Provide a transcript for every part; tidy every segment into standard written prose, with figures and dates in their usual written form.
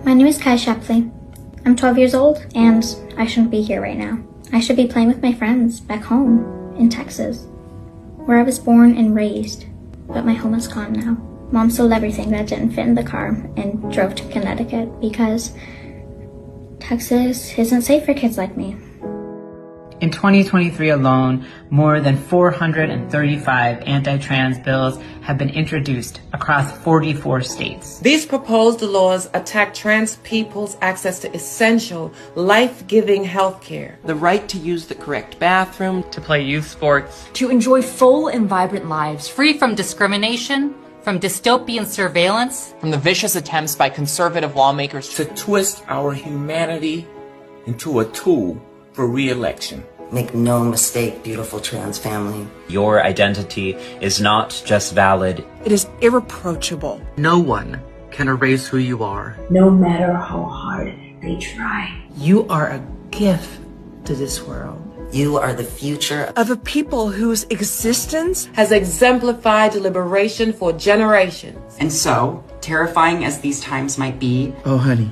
My name is Kai Shepley. I'm 12 years old, and I shouldn't be here right now. I should be playing with my friends back home in Texas, where I was born and raised, but my home is gone now. Mom sold everything that didn't fit in the car and drove to Connecticut because Texas isn't safe for kids like me. In 2023 alone, more than 435 anti-trans bills have been introduced across 44 states. These proposed laws attack trans people's access to essential, life-giving health care. The right to use the correct bathroom, to play youth sports, to enjoy full and vibrant lives, free from discrimination, from dystopian surveillance, from the vicious attempts by conservative lawmakers to twist our humanity into a tool for re-election. Make no mistake, beautiful trans family. Your identity is not just valid. It is irreproachable. No one can erase who you are. No matter how hard they try. You are a gift to this world. You are the future of a people whose existence has exemplified liberation for generations. And so, terrifying as these times might be, oh honey,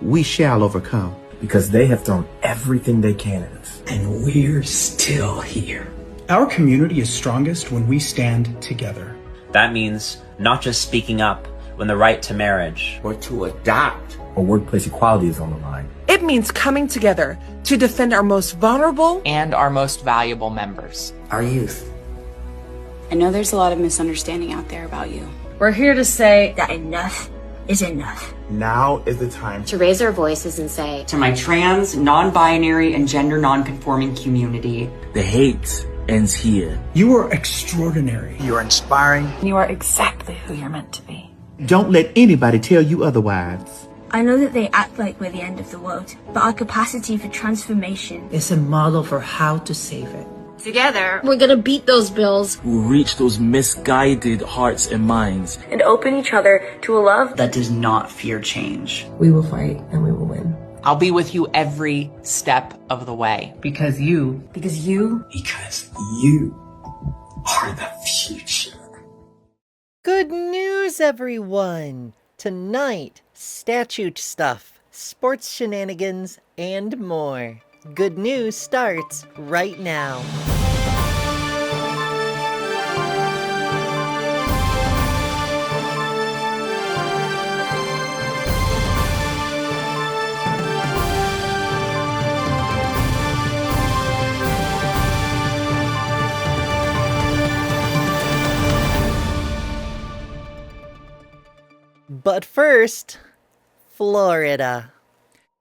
we shall overcome. Because they have thrown everything they can at us. And we're still here. Our community is strongest when we stand together. That means not just speaking up when the right to marriage or to adopt or workplace equality is on the line. It means coming together to defend our most vulnerable and our most valuable members. Our youth. I know there's a lot of misunderstanding out there about you. We're here to say that enough is enough. Now is the time to raise our voices and say, to my trans, non-binary, and gender non-conforming community, the hate ends here. You are extraordinary. You are inspiring. You are exactly who you're meant to be. Don't let anybody tell you otherwise. I know that they act like we're the end of the world, but our capacity for transformation is a model for how to save it. Together, we're gonna beat those bills. We'll reach those misguided hearts and minds. And open each other to a love that does not fear change. We will fight and we will win. I'll be with you every step of the way. Because you are the future. Good news, everyone! Tonight, statute stuff, sports shenanigans, and more. Good news starts right now. But first, Florida.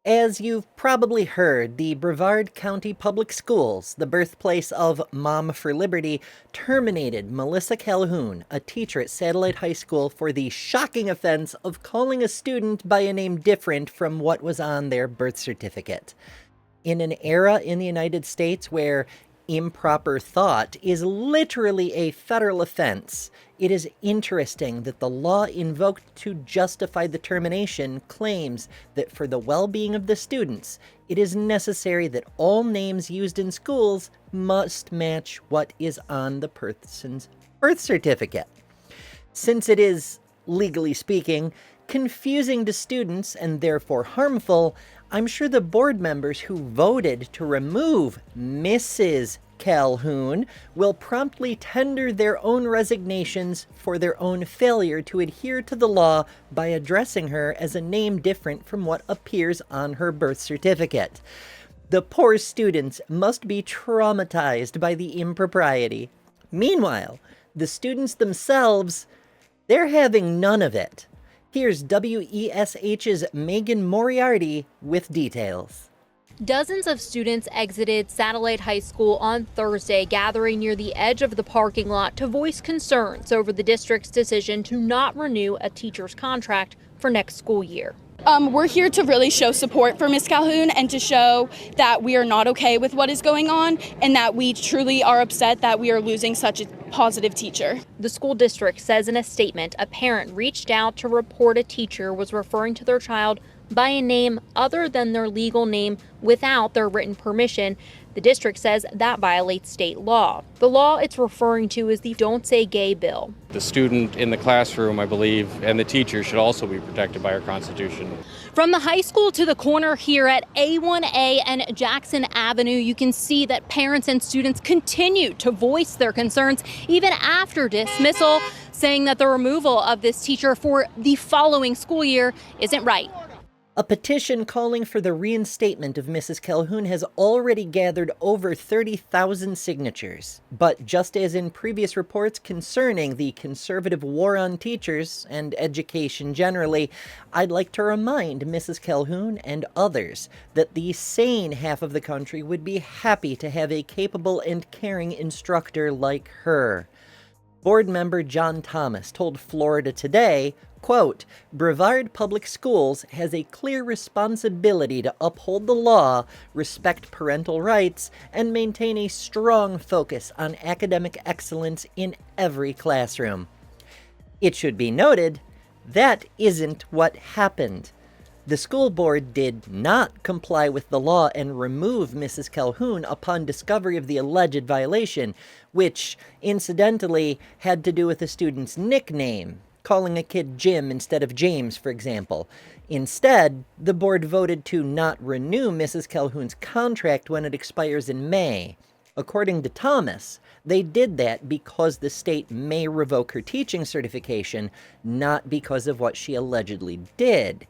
As you've probably heard, the Brevard County Public Schools, the birthplace of Mom for Liberty, terminated Melissa Calhoun, a teacher at Satellite High School, for the shocking offense of calling a student by a name different from what was on their birth certificate. In an era in the United States where improper thought is literally a federal offense, it is interesting that the law invoked to justify the termination claims that for the well-being of the students, it is necessary that all names used in schools must match what is on the person's birth certificate. Since it is, legally speaking, confusing to students and therefore harmful, I'm sure the board members who voted to remove Mrs. Calhoun will promptly tender their own resignations for their own failure to adhere to the law by addressing her as a name different from what appears on her birth certificate. The poor students must be traumatized by the impropriety. Meanwhile, the students themselves, they're having none of it. Here's WESH's Megan Moriarty with details. Dozens of students exited Satellite High School on Thursday, gathering near the edge of the parking lot to voice concerns over the district's decision to not renew a teacher's contract for next school year. We're here to really show support for Ms. Calhoun and to show that we are not okay with what is going on and that we truly are upset that we are losing such a positive teacher. The school district says in a statement a parent reached out to report a teacher was referring to their child by a name other than their legal name without their written permission. The district says that violates state law. The law it's referring to is the Don't Say Gay bill. The student in the classroom, I believe, and the teacher should also be protected by our Constitution. From the high school to the corner here at A1A and Jackson Avenue, you can see that parents and students continue to voice their concerns even after dismissal, saying that the removal of this teacher for the following school year isn't right. A petition calling for the reinstatement of Mrs. Calhoun has already gathered over 30,000 signatures. But just as in previous reports concerning the conservative war on teachers and education generally, I'd like to remind Mrs. Calhoun and others that the sane half of the country would be happy to have a capable and caring instructor like her. Board member John Thomas told Florida Today, quote, Brevard Public Schools has a clear responsibility to uphold the law, respect parental rights, and maintain a strong focus on academic excellence in every classroom. It should be noted, that isn't what happened. The school board did not comply with the law and remove Mrs. Calhoun upon discovery of the alleged violation, which, incidentally, had to do with a student's nickname, calling a kid Jim instead of James, for example. Instead, the board voted to not renew Mrs. Calhoun's contract when it expires in May. According to Thomas, they did that because the state may revoke her teaching certification, not because of what she allegedly did.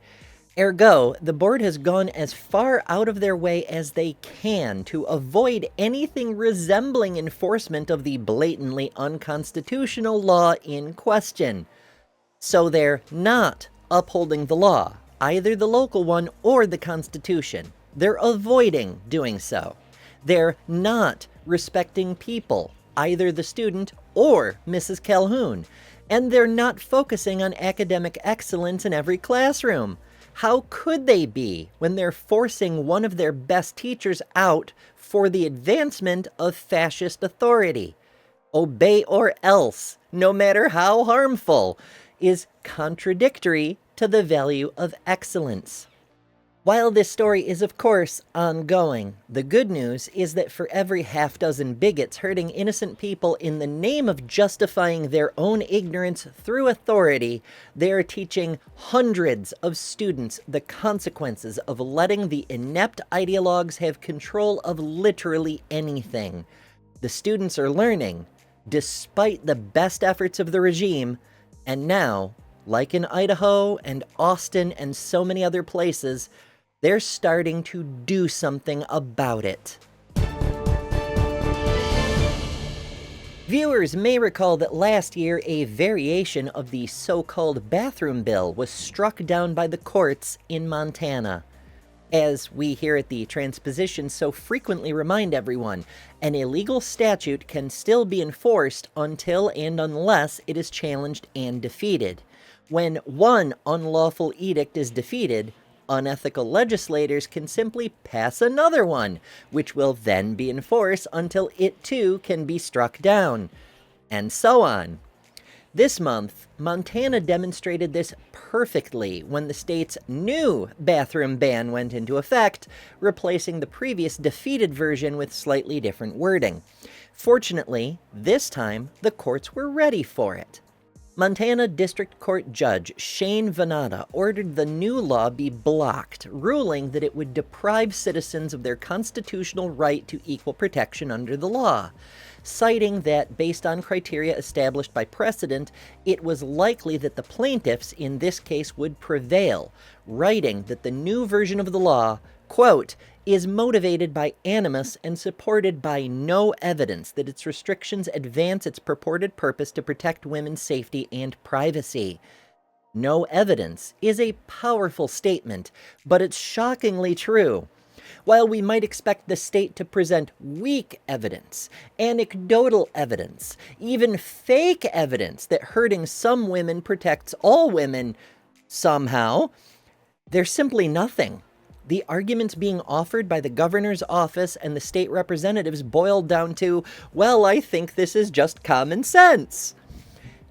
Ergo, the board has gone as far out of their way as they can to avoid anything resembling enforcement of the blatantly unconstitutional law in question. So they're not upholding the law, either the local one or the Constitution. They're avoiding doing so. They're not respecting people, either the student or Mrs. Calhoun. And they're not focusing on academic excellence in every classroom. How could they be when they're forcing one of their best teachers out for the advancement of fascist authority? Obey or else, no matter how harmful, is contradictory to the value of excellence. While this story is, of course, ongoing, the good news is that for every half-dozen bigots hurting innocent people in the name of justifying their own ignorance through authority, they are teaching hundreds of students the consequences of letting the inept ideologues have control of literally anything. The students are learning, despite the best efforts of the regime, and now, like in Idaho and Austin and so many other places, they're starting to do something about it. Viewers may recall that last year a variation of the so-called bathroom bill was struck down by the courts in Montana. As we here at the TransPositions so frequently remind everyone, an illegal statute can still be enforced until and unless it is challenged and defeated. When one unlawful edict is defeated, unethical legislators can simply pass another one, which will then be enforced until it too can be struck down, and so on. This month, Montana demonstrated this perfectly when the state's new bathroom ban went into effect, replacing the previous defeated version with slightly different wording. Fortunately, this time, the courts were ready for it. Montana District Court Judge Shane Venata ordered the new law be blocked, ruling that it would deprive citizens of their constitutional right to equal protection under the law, citing that, based on criteria established by precedent, it was likely that the plaintiffs in this case would prevail, writing that the new version of the law, quote, is motivated by animus and supported by no evidence that its restrictions advance its purported purpose to protect women's safety and privacy. No evidence is a powerful statement, but it's shockingly true. While we might expect the state to present weak evidence, anecdotal evidence, even fake evidence that hurting some women protects all women, somehow, there's simply nothing. The arguments being offered by the governor's office and the state representatives boiled down to, well, I think this is just common sense.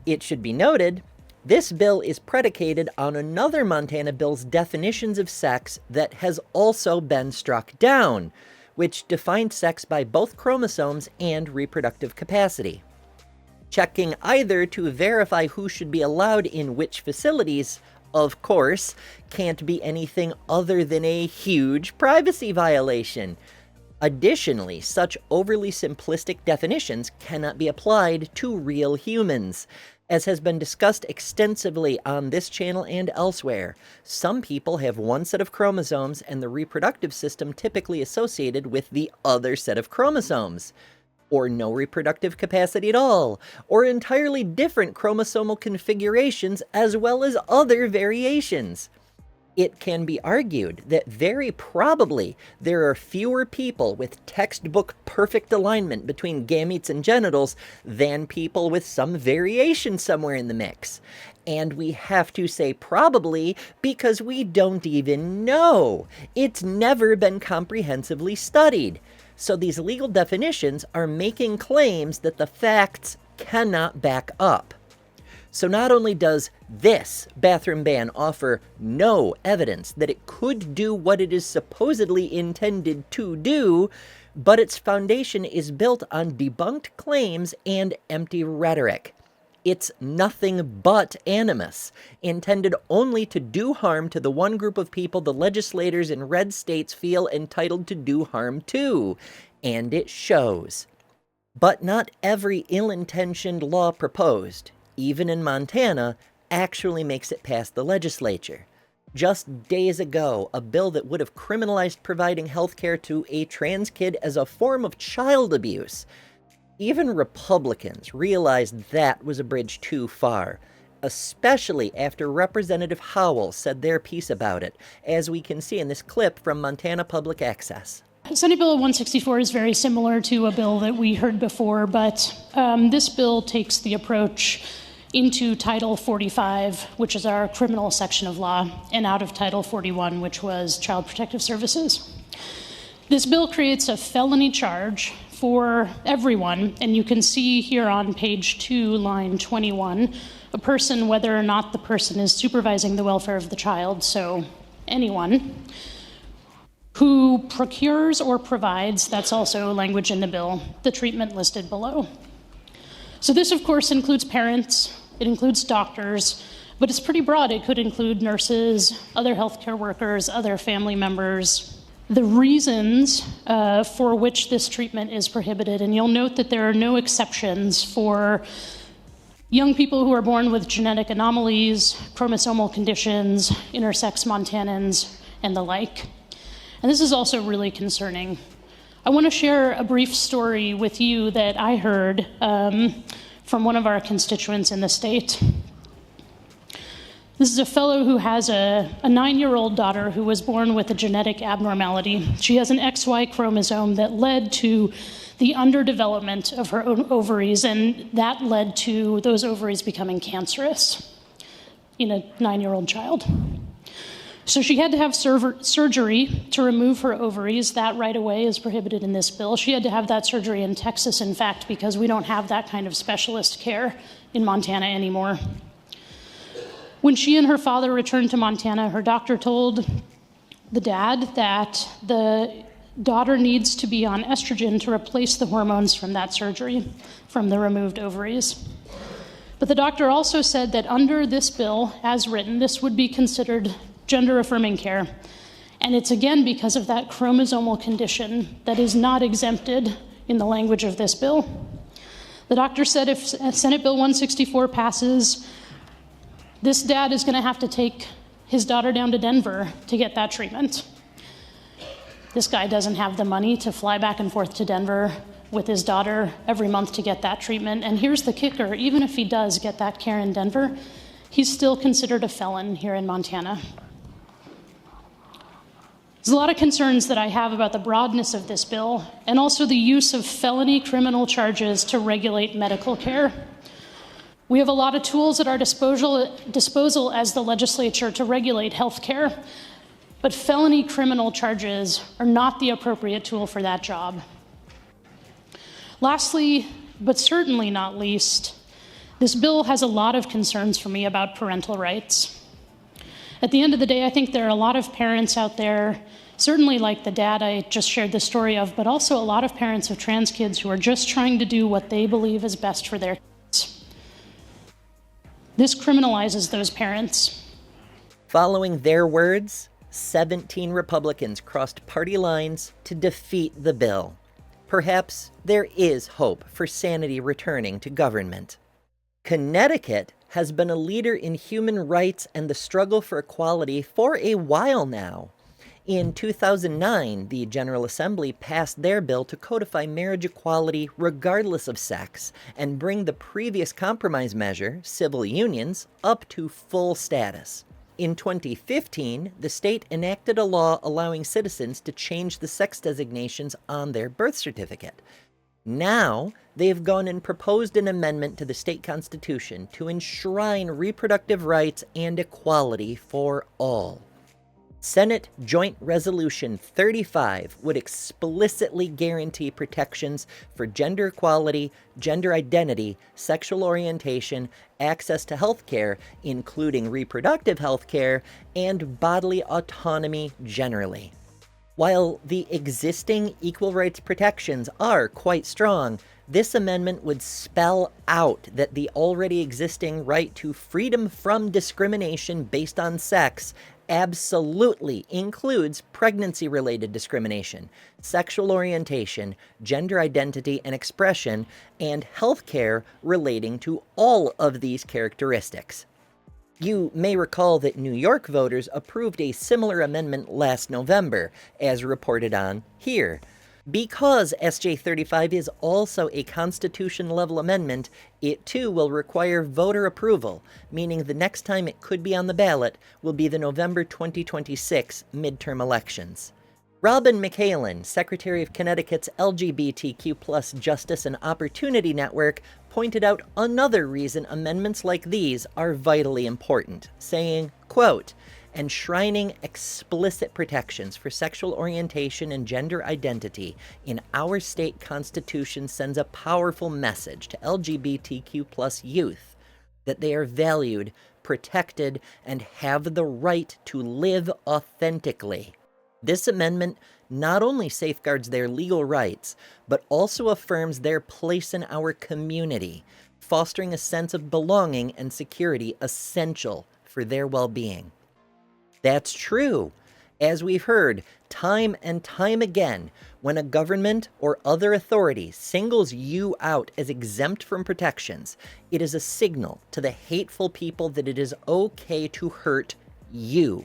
It should be noted, this bill is predicated on another Montana bill's definitions of sex that has also been struck down, which defined sex by both chromosomes and reproductive capacity. Checking either to verify who should be allowed in which facilities, of course, can't be anything other than a huge privacy violation. Additionally, such overly simplistic definitions cannot be applied to real humans. As has been discussed extensively on this channel and elsewhere, some people have one set of chromosomes and the reproductive system typically associated with the other set of chromosomes, or no reproductive capacity at all, or entirely different chromosomal configurations as well as other variations. It can be argued that very probably there are fewer people with textbook perfect alignment between gametes and genitals than people with some variation somewhere in the mix. And we have to say probably because we don't even know. It's never been comprehensively studied. So these legal definitions are making claims that the facts cannot back up. So not only does this bathroom ban offer no evidence that it could do what it is supposedly intended to do, but its foundation is built on debunked claims and empty rhetoric. It's nothing but animus, intended only to do harm to the one group of people the legislators in red states feel entitled to do harm to, and it shows. But not every ill-intentioned law proposed, even in Montana, actually makes it past the legislature. Just days ago, a bill that would have criminalized providing health care to a trans kid as a form of child abuse. Even Republicans realized that was a bridge too far, especially after Representative Howell said their piece about it, as we can see in this clip from Montana Public Access. Senate Bill 164 is very similar to a bill that we heard before, but this bill takes the approach into Title 45, which is our criminal section of law, and out of Title 41, which was Child Protective Services. This bill creates a felony charge for everyone, and you can see here on page 2, line 21, a person, whether or not the person is supervising the welfare of the child, so anyone, who procures or provides, that's also language in the bill, the treatment listed below. So this, of course, includes parents, it includes doctors, but it's pretty broad. It could include nurses, other healthcare workers, other family members. The reasons for which this treatment is prohibited, and you'll note that there are no exceptions for young people who are born with genetic anomalies, chromosomal conditions, intersex Montanans, and the like. And this is also really concerning. I want to share a brief story with you that I heard from one of our constituents in the state. This is a fellow who has a 9-year-old daughter who was born with a genetic abnormality. She has an XY chromosome that led to the underdevelopment of her ovaries, and that led to those ovaries becoming cancerous in a 9-year-old child. So she had to have surgery to remove her ovaries. That right away is prohibited in this bill. She had to have that surgery in Texas, in fact, because we don't have that kind of specialist care in Montana anymore. When she and her father returned to Montana, her doctor told the dad that the daughter needs to be on estrogen to replace the hormones from that surgery, from the removed ovaries. But the doctor also said that under this bill, as written, this would be considered gender-affirming care. And it's again because of that chromosomal condition that is not exempted in the language of this bill. The doctor said if Senate Bill 164 passes, this dad is going to have to take his daughter down to Denver to get that treatment. This guy doesn't have the money to fly back and forth to Denver with his daughter every month to get that treatment. And here's the kicker, even if he does get that care in Denver, he's still considered a felon here in Montana. There's a lot of concerns that I have about the broadness of this bill and also the use of felony criminal charges to regulate medical care. We have a lot of tools at our disposal as the legislature to regulate health care, but felony criminal charges are not the appropriate tool for that job. Lastly, but certainly not least, this bill has a lot of concerns for me about parental rights. At the end of the day, I think there are a lot of parents out there certainly like the dad I just shared the story of, but also a lot of parents of trans kids who are just trying to do what they believe is best for their kids. This criminalizes those parents. Following their words, 17 Republicans crossed party lines to defeat the bill. Perhaps there is hope for sanity returning to government. Connecticut has been a leader in human rights and the struggle for equality for a while now. In 2009, the General Assembly passed their bill to codify marriage equality regardless of sex and bring the previous compromise measure, civil unions, up to full status. In 2015, the state enacted a law allowing citizens to change the sex designations on their birth certificate. Now, they've gone and proposed an amendment to the state constitution to enshrine reproductive rights and equality for all. Senate Joint Resolution 35 would explicitly guarantee protections for gender equality, gender identity, sexual orientation, access to health care, including reproductive health care, and bodily autonomy generally. While the existing equal rights protections are quite strong, this amendment would spell out that the already existing right to freedom from discrimination based on sex absolutely includes pregnancy-related discrimination, sexual orientation, gender identity and expression, and health care relating to all of these characteristics. You may recall that New York voters approved a similar amendment last November, as reported on here. Because SJ 35 is also a Constitution-level amendment, it too will require voter approval, meaning the next time it could be on the ballot will be the November 2026 midterm elections. Robin McCallan, Secretary of Connecticut's LGBTQ+ Justice and Opportunity Network, pointed out another reason amendments like these are vitally important, saying, quote, "Enshrining explicit protections for sexual orientation and gender identity in our state constitution sends a powerful message to LGBTQ+ youth that they are valued, protected, and have the right to live authentically." This amendment not only safeguards their legal rights, but also affirms their place in our community, fostering a sense of belonging and security essential for their well-being. That's true. As we've heard time and time again, when a government or other authority singles you out as exempt from protections, it is a signal to the hateful people that it is okay to hurt you.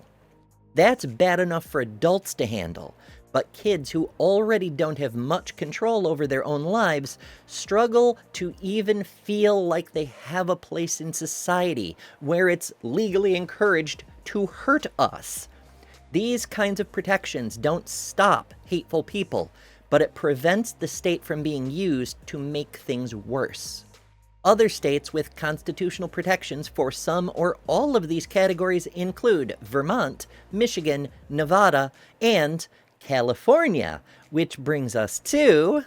That's bad enough for adults to handle, but kids who already don't have much control over their own lives struggle to even feel like they have a place in society where it's legally encouraged to hurt us. These kinds of protections don't stop hateful people, but it prevents the state from being used to make things worse. Other states with constitutional protections for some or all of these categories include Vermont, Michigan, Nevada, and California, which brings us to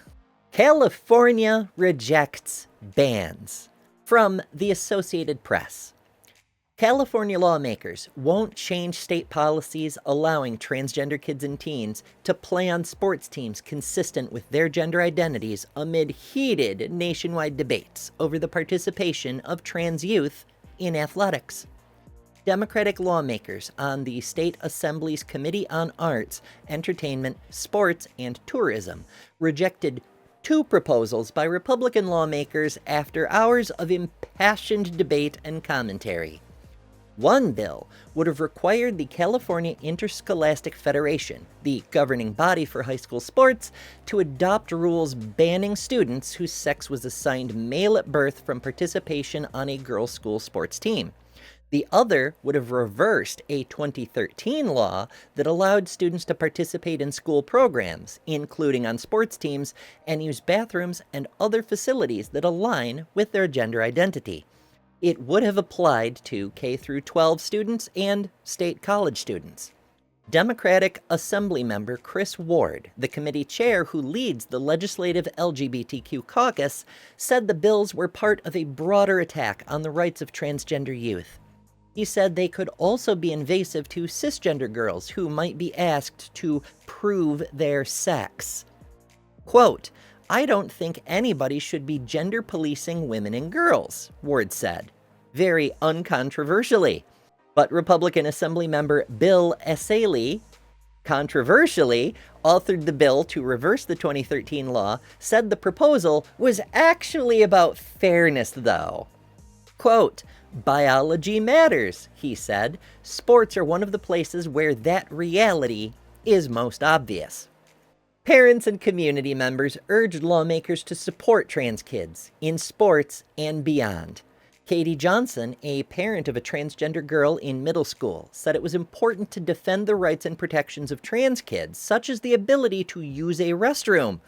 California rejects bans. From the Associated Press. California lawmakers won't change state policies allowing transgender kids and teens to play on sports teams consistent with their gender identities amid heated nationwide debates over the participation of trans youth in athletics. Democratic lawmakers on the State Assembly's Committee on Arts, Entertainment, Sports, and Tourism rejected two proposals by Republican lawmakers after hours of impassioned debate and commentary. One bill would have required the California Interscholastic Federation, the governing body for high school sports, to adopt rules banning students whose sex was assigned male at birth from participation on a girls' school sports team. The other would have reversed a 2013 law that allowed students to participate in school programs, including on sports teams, and use bathrooms and other facilities that align with their gender identity. It would have applied to K-12 students and state college students. Democratic Assembly member Chris Ward, the committee chair who leads the legislative LGBTQ caucus, said the bills were part of a broader attack on the rights of transgender youth. He said they could also be invasive to cisgender girls who might be asked to prove their sex. Quote, "I don't think anybody should be gender policing women and girls," Ward said, very uncontroversially. But Republican Assemblymember Bill Essayli, controversially, authored the bill to reverse the 2013 law, said the proposal was actually about fairness, though. Quote, "Biology matters," he said. "Sports are one of the places where that reality is most obvious." Parents and community members urged lawmakers to support trans kids in sports and beyond. Katie Johnson, a parent of a transgender girl in middle school, said it was important to defend the rights and protections of trans kids, such as the ability to use a restroom.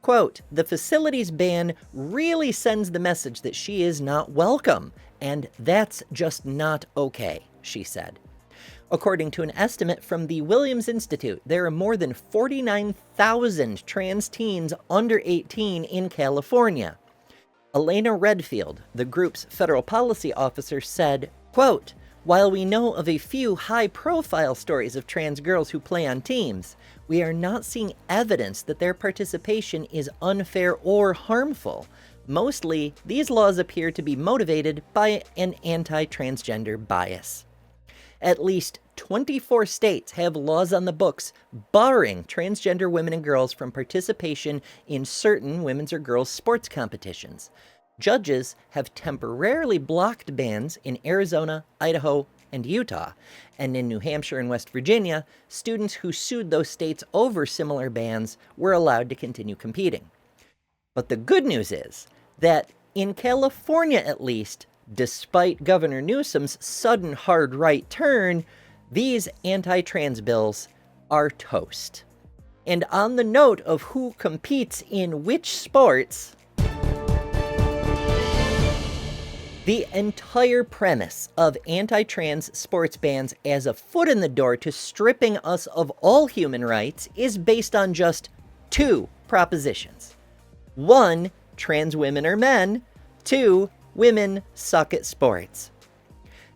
Quote, "The facilities ban really sends the message that she is not welcome, and that's just not okay," she said. According to an estimate from the Williams Institute, there are more than 49,000 trans teens under 18 in California. Elena Redfield, the group's federal policy officer, said, quote, "While we know of a few high-profile stories of trans girls who play on teams, we are not seeing evidence that their participation is unfair or harmful. Mostly, these laws appear to be motivated by an anti-transgender bias." At least 24 states have laws on the books barring transgender women and girls from participation in certain women's or girls' sports competitions. Judges have temporarily blocked bans in Arizona, Idaho, and Utah. And in New Hampshire and West Virginia, students who sued those states over similar bans were allowed to continue competing. But the good news is that in California, at least, despite Governor Newsom's sudden hard right turn, these anti-trans bills are toast. And on the note of who competes in which sports, the entire premise of anti-trans sports bans as a foot in the door to stripping us of all human rights is based on just two propositions. One, trans women are men. Two, women suck at sports.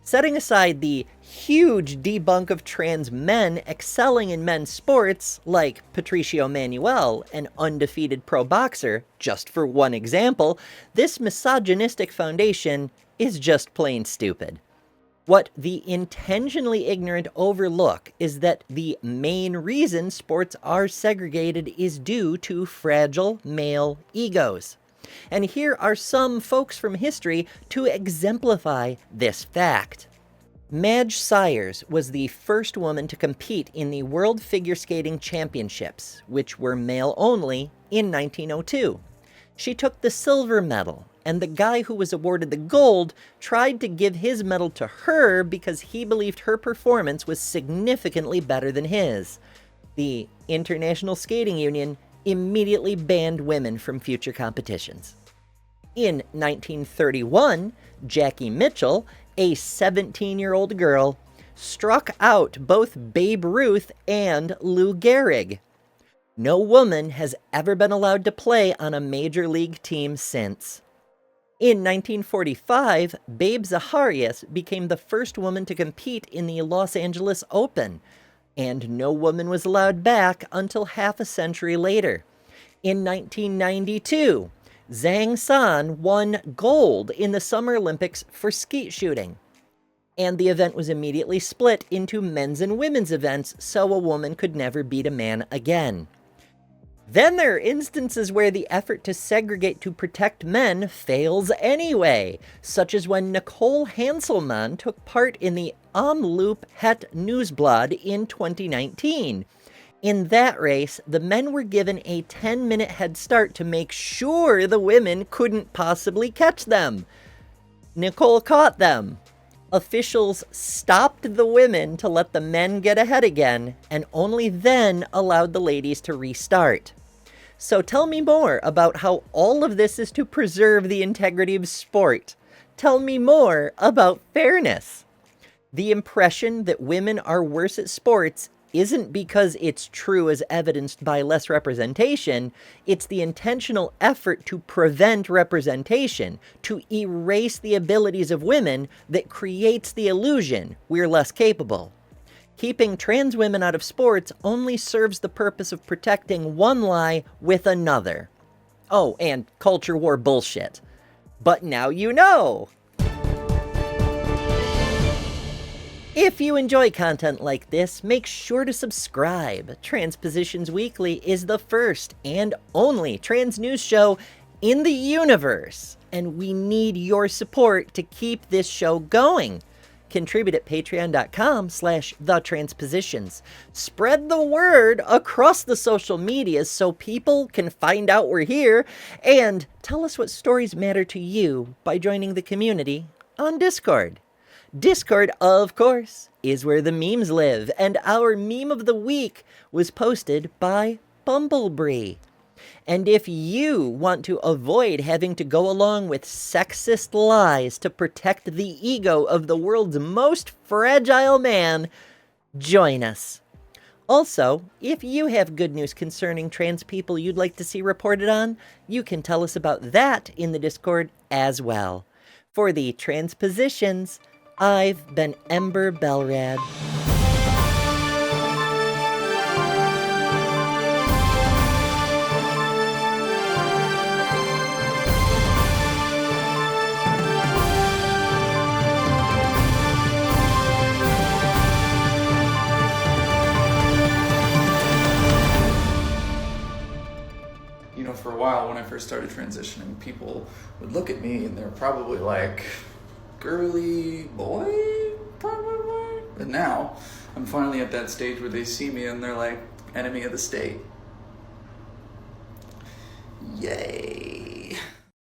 Setting aside the huge debunk of trans men excelling in men's sports, like Patricio Manuel, an undefeated pro boxer, just for one example, this misogynistic foundation is just plain stupid. What the intentionally ignorant overlook is that the main reason sports are segregated is due to fragile male egos. And here are some folks from history to exemplify this fact. Madge Sayers was the first woman to compete in the World Figure Skating Championships, which were male only, in 1902. She took the silver medal, and the guy who was awarded the gold tried to give his medal to her because he believed her performance was significantly better than his. The International Skating Union immediately banned women from future competitions. In 1931, Jackie Mitchell, a 17-year-old girl, struck out both Babe Ruth and Lou Gehrig. No woman has ever been allowed to play on a major league team since. In 1945, Babe Zaharias became the first woman to compete in the Los Angeles Open, and no woman was allowed back until half a century later. In 1992, Zhang San won gold in the Summer Olympics for skeet shooting. And the event was immediately split into men's and women's events so a woman could never beat a man again. Then there are instances where the effort to segregate to protect men fails anyway, such as when Nicole Hanselman took part in the Omloop Het Nieuwsblad in 2019. In that race, the men were given a 10-minute head start to make sure the women couldn't possibly catch them. Nicole caught them. Officials stopped the women to let the men get ahead again, and only then allowed the ladies to restart. So tell me more about how all of this is to preserve the integrity of sport. Tell me more about fairness. The impression that women are worse at sports isn't because it's true as evidenced by less representation, it's the intentional effort to prevent representation, to erase the abilities of women that creates the illusion we're less capable. Keeping trans women out of sports only serves the purpose of protecting one lie with another. Oh, and culture war bullshit. But now you know! If you enjoy content like this, make sure to subscribe. Transpositions Weekly is the first and only trans news show in the universe, and we need your support to keep this show going. Contribute at patreon.com/thetranspositions. Spread the word across the social medias so people can find out we're here, and tell us what stories matter to you by joining the community on Discord. Discord, of course, is where the memes live, and our meme of the week was posted by Bumblebee. And if you want to avoid having to go along with sexist lies to protect the ego of the world's most fragile man, join us. Also, if you have good news concerning trans people you'd like to see reported on, you can tell us about that in the Discord as well. For the Transpositions, I've been Ember Belrad. You know, for a while when I first started transitioning, people would look at me and they're probably like, girly boy, probably. And now, I'm finally at that stage where they see me and they're like, enemy of the state. Yay.